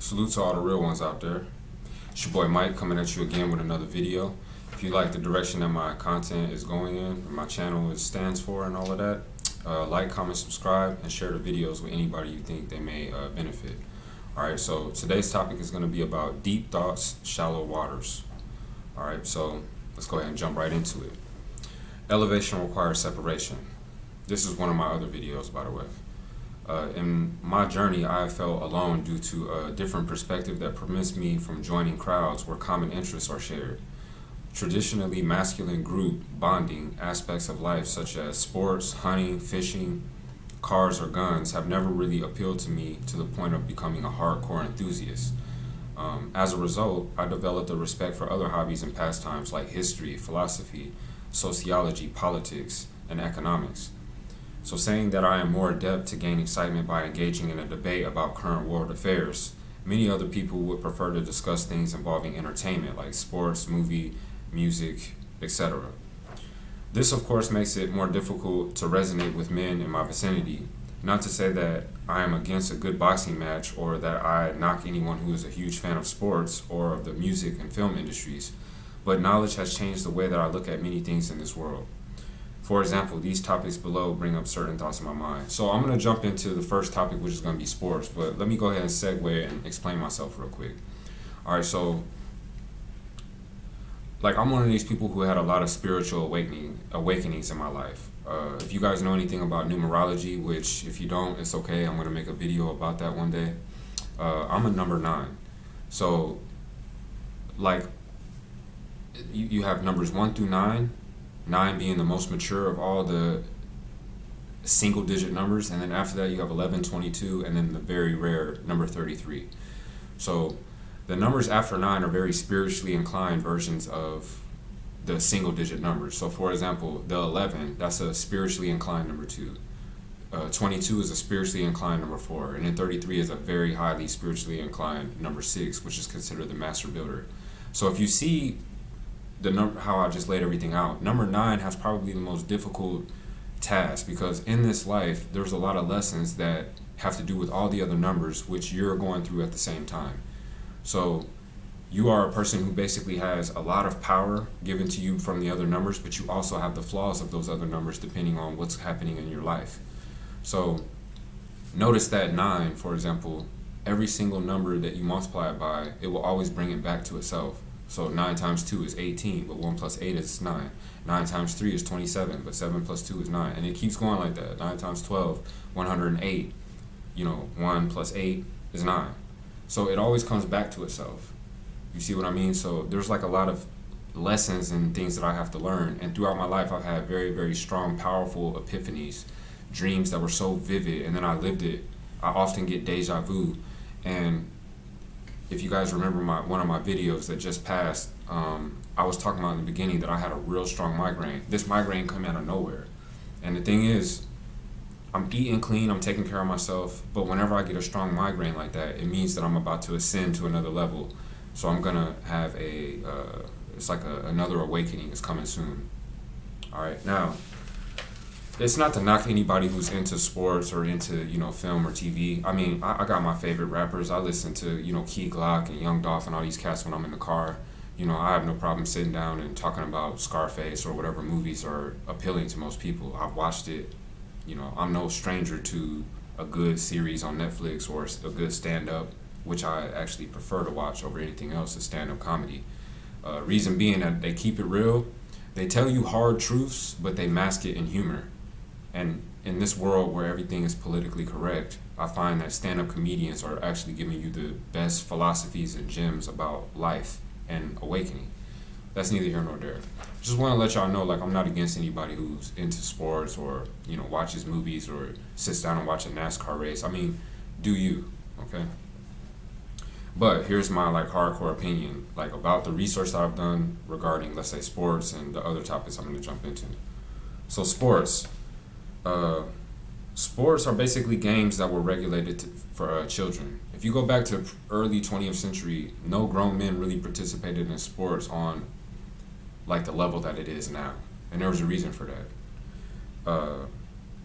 Salute to all the real ones out there. It's your boy Mike coming at you again with another video. If you like the direction that my content is going in, my channel stands for and all of that, like, comment, subscribe, and share the videos with anybody you think they may benefit. Alright, so today's topic is going to be about deep thoughts, shallow waters. Alright, so let's go ahead and jump right into it. Elevation requires separation. This is one of my other videos, by the way. In my journey, I felt alone due to a different perspective that permits me from joining crowds where common interests are shared. Traditionally masculine group bonding aspects of life such as sports, hunting, fishing, cars, or guns have never really appealed to me to the point of becoming a hardcore enthusiast. As a result, I developed a respect for other hobbies and pastimes like history, philosophy, sociology, politics, and economics. So saying that I am more adept to gain excitement by engaging in a debate about current world affairs, many other people would prefer to discuss things involving entertainment like sports, movie, music, etc. This of course makes it more difficult to resonate with men in my vicinity. Not to say that I am against a good boxing match or that I knock anyone who is a huge fan of sports or of the music and film industries, but knowledge has changed the way that I look at many things in this world. For example, these topics below bring up certain thoughts in my mind. So I'm going to jump into the first topic, which is going to be sports, but let me go ahead and segue and explain myself real quick. Alright, so I'm one of these people who had a lot of spiritual awakenings in my life. If you guys know anything about numerology, which if you don't, it's okay, I'm going to make a video about that one day. I'm a number 9. So, you have numbers 1 through 9, 9 being the most mature of all the single digit numbers, and then after that you have 11, 22, and then the very rare number 33. So the numbers after 9 are very spiritually inclined versions of the single digit numbers. So for example, the 11, that's a spiritually inclined number 2. 22 is a spiritually inclined number 4, and then 33 is a very highly spiritually inclined number 6, which is considered the master builder. So if you see the number, how I just laid everything out, number 9 has probably the most difficult task, because in this life there's a lot of lessons that have to do with all the other numbers which you're going through at the same time. So you are a person who basically has a lot of power given to you from the other numbers, but you also have the flaws of those other numbers depending on what's happening in your life. So notice that 9, for example, every single number that you multiply it by, it will always bring it back to itself. So 9 times 2 is 18, but 1 plus 8 is 9. 9 times 3 is 27, but 7 plus 2 is 9. And it keeps going like that. 9 times 12, 108. 1 plus 8 is 9. So it always comes back to itself. You see what I mean? So there's a lot of lessons and things that I have to learn. And throughout my life, I've had very, very strong, powerful epiphanies, dreams that were so vivid, and then I lived it. I often get deja vu. And if you guys remember one of my videos that just passed, I was talking about in the beginning that I had a real strong migraine. This migraine came out of nowhere. And the thing is, I'm eating clean, I'm taking care of myself, but whenever I get a strong migraine like that, it means that I'm about to ascend to another level. So I'm going to have it's like another awakening is coming soon. Alright, now, it's not to knock anybody who's into sports or into, film or TV. I mean, I got my favorite rappers. I listen to, Key Glock and Young Dolph and all these cats when I'm in the car. I have no problem sitting down and talking about Scarface or whatever movies are appealing to most people. I've watched it. I'm no stranger to a good series on Netflix or a good stand-up, which I actually prefer to watch over anything else, is stand-up comedy. Reason being that they keep it real. They tell you hard truths, but they mask it in humor. And in this world where everything is politically correct, I find that stand-up comedians are actually giving you the best philosophies and gems about life and awakening. That's neither here nor there. Just want to let y'all know, I'm not against anybody who's into sports or, watches movies or sits down and watch a NASCAR race. I mean, do you, okay? But here's my, hardcore opinion, about the research that I've done regarding, let's say, sports and the other topics I'm going to jump into. So sports. Sports are basically games that were regulated for children. If you go back to early 20th century, no grown men really participated in sports on the level that it is now, and there was a reason for that.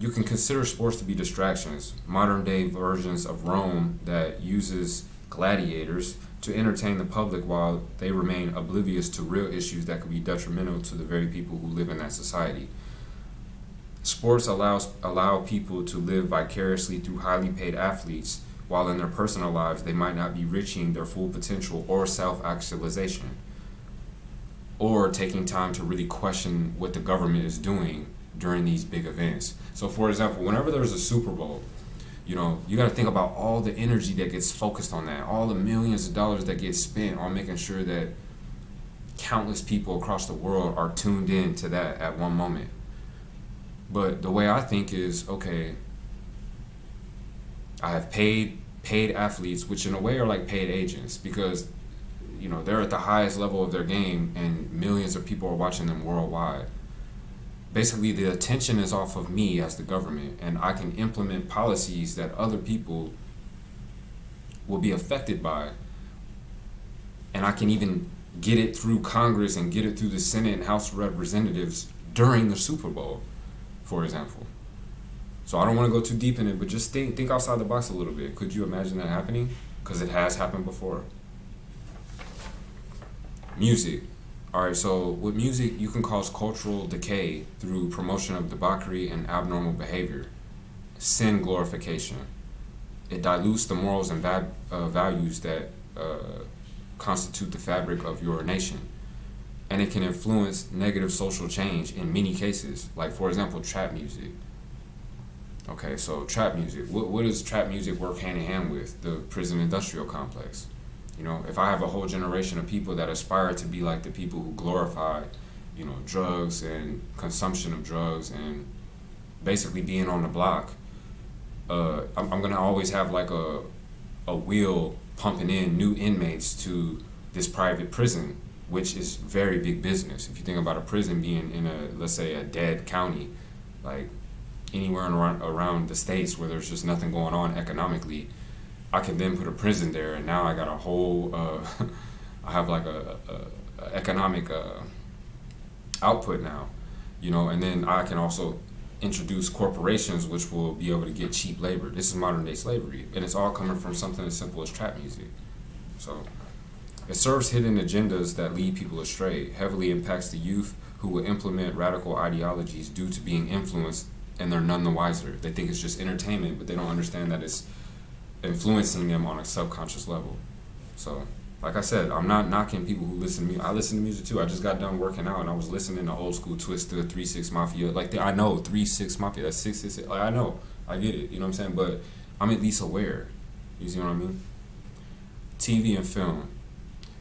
You can consider sports to be distractions, modern day versions of Rome that uses gladiators to entertain the public while they remain oblivious to real issues that could be detrimental to the very people who live in that society. Sports allow people to live vicariously through highly paid athletes, while in their personal lives they might not be reaching their full potential or self-actualization, or taking time to really question what the government is doing during these big events. So for example, whenever there's a Super Bowl, you got to think about all the energy that gets focused on that, all the millions of dollars that get spent on making sure that countless people across the world are tuned in to that at one moment. But the way I think is, okay, I have paid athletes, which in a way are like paid agents, because they're at the highest level of their game and millions of people are watching them worldwide. Basically, the attention is off of me as the government, and I can implement policies that other people will be affected by, and I can even get it through Congress and get it through the Senate and House of Representatives during the Super Bowl, for example. So I don't want to go too deep in it, but just think outside the box a little bit. Could you imagine that happening? Because it has happened before. Music. Alright, so with music, you can cause cultural decay through promotion of debauchery and abnormal behavior. Sin glorification. It dilutes the morals and values that constitute the fabric of your nation. And it can influence negative social change in many cases. Like, for example, trap music. Okay, so trap music. What does trap music work hand in hand with? The prison industrial complex. If I have a whole generation of people that aspire to be like the people who glorify, drugs and consumption of drugs and basically being on the block, I'm going to always have like a wheel pumping in new inmates to this private prison, which is very big business. If you think about a prison being in let's say a dead county, like anywhere around the States where there's just nothing going on economically, I can then put a prison there, and now I got a whole, I have like a economic output now, and then I can also introduce corporations which will be able to get cheap labor. This is modern day slavery, and it's all coming from something as simple as trap music. So it serves hidden agendas that lead people astray, heavily impacts the youth who will implement radical ideologies due to being influenced, and they're none the wiser. They think it's just entertainment, but they don't understand that it's influencing them on a subconscious level. So, like I said, I'm not knocking people who listen to music. I listen to music too. I just got done working out and I was listening to old school Twista, 3-6 Mafia. Like, I know 3-6 Mafia, that's 666. Like, I know, I get it, you know what I'm saying? But I'm at least aware. You see what I mean? TV and film.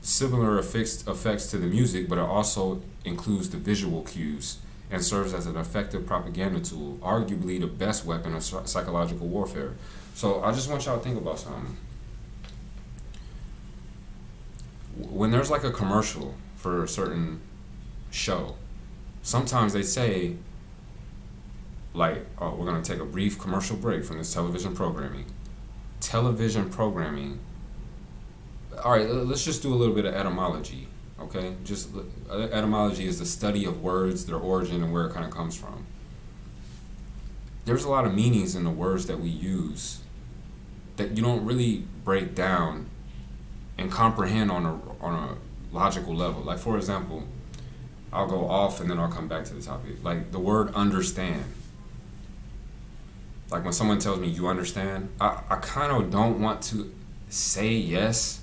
Similar effects to the music, but it also includes the visual cues and serves as an effective propaganda tool, arguably the best weapon of psychological warfare. So I just want y'all to think about something. When there's like a commercial for a certain show, sometimes they say, like, oh, we're going to take a brief commercial break from this television programming. All right, let's just do a little bit of etymology, okay? Etymology is the study of words, their origin, and where it kind of comes from. There's a lot of meanings in the words that we use that you don't really break down and comprehend on a logical level. Like, for example, I'll go off and then I'll come back to the topic. Like the word understand. Like when someone tells me you understand, I kind of don't want to say yes,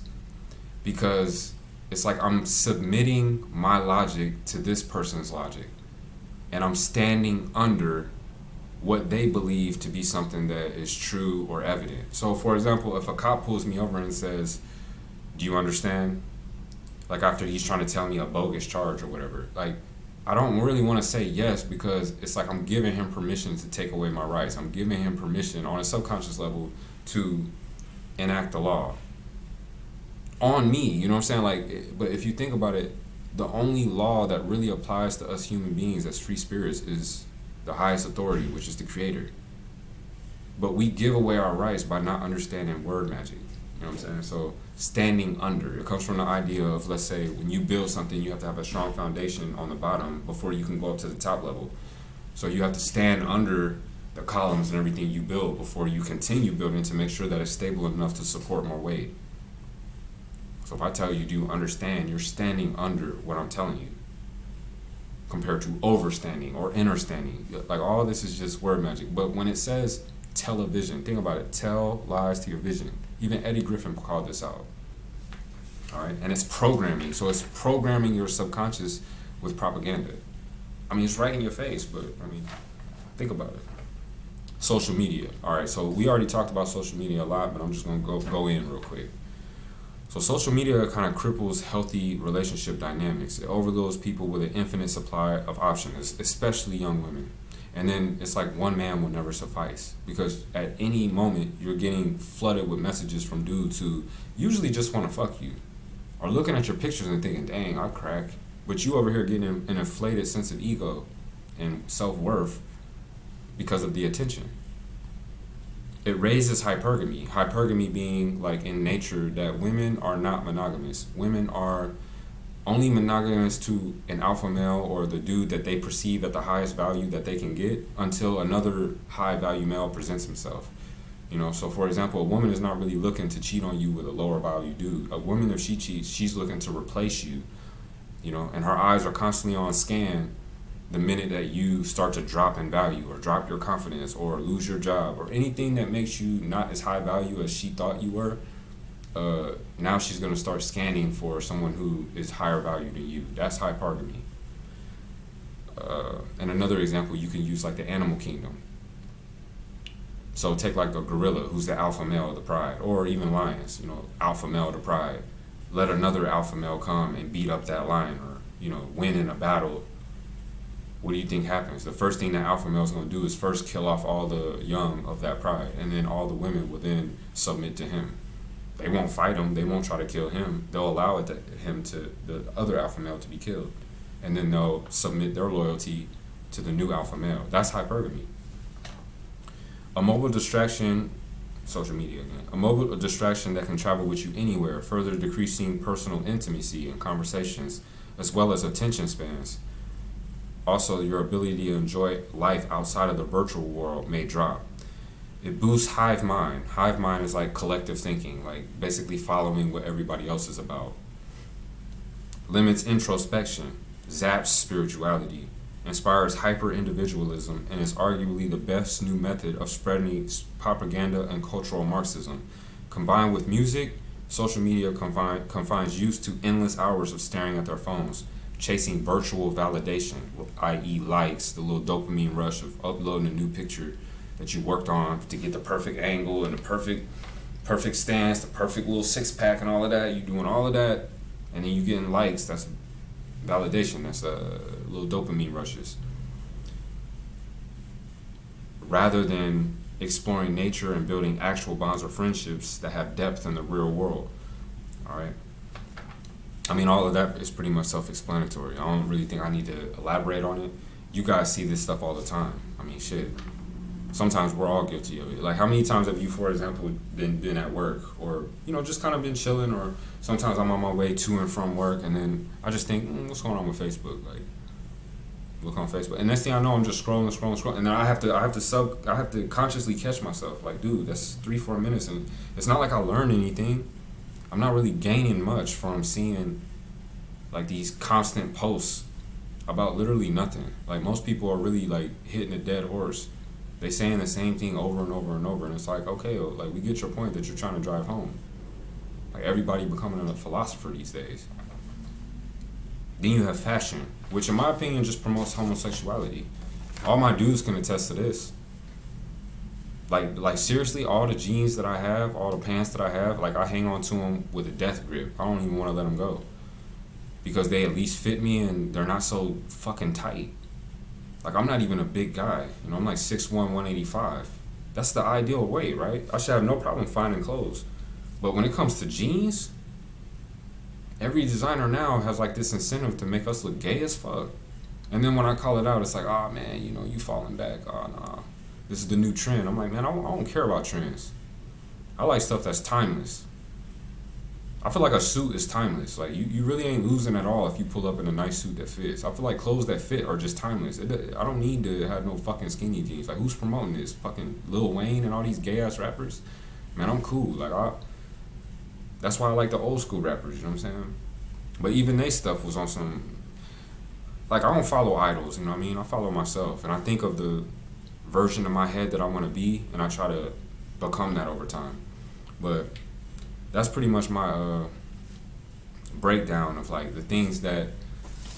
because it's like I'm submitting my logic to this person's logic, and I'm standing under what they believe to be something that is true or evident. So, for example, if a cop pulls me over and says, do you understand? Like after he's trying to tell me a bogus charge or whatever, like I don't really want to say yes, because it's like I'm giving him permission to take away my rights. I'm giving him permission on a subconscious level to enact the law on me, you know what I'm saying? Like, but if you think about it, the only law that really applies to us human beings as free spirits is the highest authority, which is the Creator. But we give away our rights by not understanding word magic. You know what I'm saying? So standing under, it comes from the idea of, let's say, when you build something, you have to have a strong foundation on the bottom before you can go up to the top level. So you have to stand under the columns and everything you build before you continue building to make sure that it's stable enough to support more weight. So if I tell you, do you understand, you're standing under what I'm telling you, compared to overstanding or understanding. Like, all this is just word magic. But when it says television, think about it. Tell lies to your vision. Even Eddie Griffin called this out. All right, and it's programming. So it's programming your subconscious with propaganda. I mean, it's right in your face, but I mean, think about it. Social media. All right, so we already talked about social media a lot, but I'm just gonna go in real quick. So social media kind of cripples healthy relationship dynamics. It overloads people with an infinite supply of options, especially young women. And then it's like one man will never suffice, because at any moment you're getting flooded with messages from dudes who usually just want to fuck you, or looking at your pictures and thinking, dang, I crack. But you over here getting an inflated sense of ego and self-worth because of the attention. It raises hypergamy. Hypergamy being, like, in nature, that women are not monogamous. Women are only monogamous to an alpha male or the dude that they perceive at the highest value that they can get until another high value male presents himself. You know, so for example, a woman is not really looking to cheat on you with a lower value dude. A woman, if she cheats, she's looking to replace you, you know, and her eyes are constantly on scan the minute that you start to drop in value or drop your confidence or lose your job or anything that makes you not as high value as she thought you were. Now she's going to start scanning for someone who is higher value than you. That's hypergamy. And another example you can use, like the animal kingdom. So take like a gorilla who's the alpha male of the pride, or even lions, you know, alpha male of the pride. Let another alpha male come and beat up that lion, or, you know, win in a battle. What do you think happens? The first thing that alpha male is going to do is first kill off all the young of that pride, and then all the women will then submit to him. They won't fight him. They won't try to kill him. They'll allow him to the other alpha male to be killed, and then they'll submit their loyalty to the new alpha male. That's hypergamy. A mobile distraction, social media again. A mobile distraction that can travel with you anywhere, further decreasing personal intimacy and conversations, as well as attention spans. Also, your ability to enjoy life outside of the virtual world may drop. It boosts Hive Mind. Hive Mind is like collective thinking, like basically following what everybody else is about. Limits introspection, zaps spirituality, inspires hyper-individualism, and is arguably the best new method of spreading propaganda and cultural Marxism. Combined with music, social media confines youth to endless hours of staring at their phones, chasing virtual validation, i.e. likes, the little dopamine rush of uploading a new picture that you worked on to get the perfect angle and the perfect stance, the perfect little six-pack and all of that. You doing all of that, and then you getting likes. That's validation. That's little dopamine rushes. Rather than exploring nature and building actual bonds or friendships that have depth in the real world. All right. I mean, all of that is pretty much self-explanatory. I don't really think I need to elaborate on it. You guys see this stuff all the time. I mean, shit. Sometimes we're all guilty of it. Like, how many times have you, for example, been at work, or, you know, just kind of been chilling, or sometimes I'm on my way to and from work, and then I just think, what's going on with Facebook? Like, look on Facebook, and next thing I know, I'm just scrolling, and then I have to consciously catch myself. Like, dude, that's 3-4 minutes, and it's not like I learned anything. I'm not really gaining much from seeing like these constant posts about literally nothing. Like, most people are really like hitting a dead horse. They saying the same thing over and over and over, and it's like, okay, like, we get your point that you're trying to drive home. Like, everybody becoming a philosopher these days. Then you have fashion, which in my opinion just promotes homosexuality. All my dudes can attest to this. Like seriously, all the jeans that I have, all the pants that I have, like, I hang on to them with a death grip. I don't even want to let them go, because they at least fit me and they're not so fucking tight. Like, I'm not even a big guy. You know, I'm like 6'1", 185. That's the ideal weight, right? I should have no problem finding clothes. But when it comes to jeans, every designer now has like this incentive to make us look gay as fuck. And then when I call it out, it's like, oh man, you know, you falling back. Oh nah, this is the new trend. I'm like, man, I don't care about trends. I like stuff that's timeless. I feel like a suit is timeless. Like, you really ain't losing at all if you pull up in a nice suit that fits. I feel like clothes that fit are just timeless. I don't need to have no fucking skinny jeans. Like, who's promoting this? Fucking Lil Wayne and all these gay ass rappers? Man, I'm cool. Like, That's why I like the old school rappers, you know what I'm saying? But even they stuff was on some, like, I don't follow idols, you know what I mean? I follow myself, and I think of the version of my head that I want to be, and I try to become that over time. But that's pretty much my breakdown of like the things that,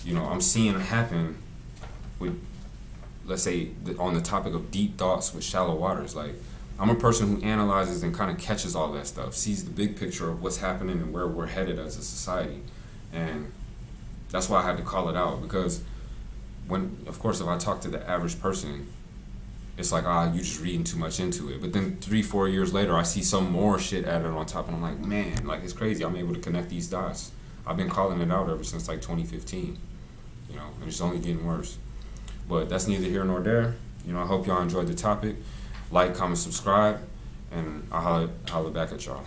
you know, I'm seeing happen with, let's say, on the topic of deep thoughts with shallow waters. Like, I'm a person who analyzes and kind of catches all that stuff, sees the big picture of what's happening and where we're headed as a society. And that's why I had to call it out, because when, of course, if I talk to the average person, it's like, you just reading too much into it. But then 3-4 years later, I see some more shit added on top, and I'm like, man, like, it's crazy. I'm able to connect these dots. I've been calling it out ever since like 2015, you know, and it's only getting worse. But that's neither here nor there. You know, I hope y'all enjoyed the topic. Like, comment, subscribe, and I'll holler back at y'all.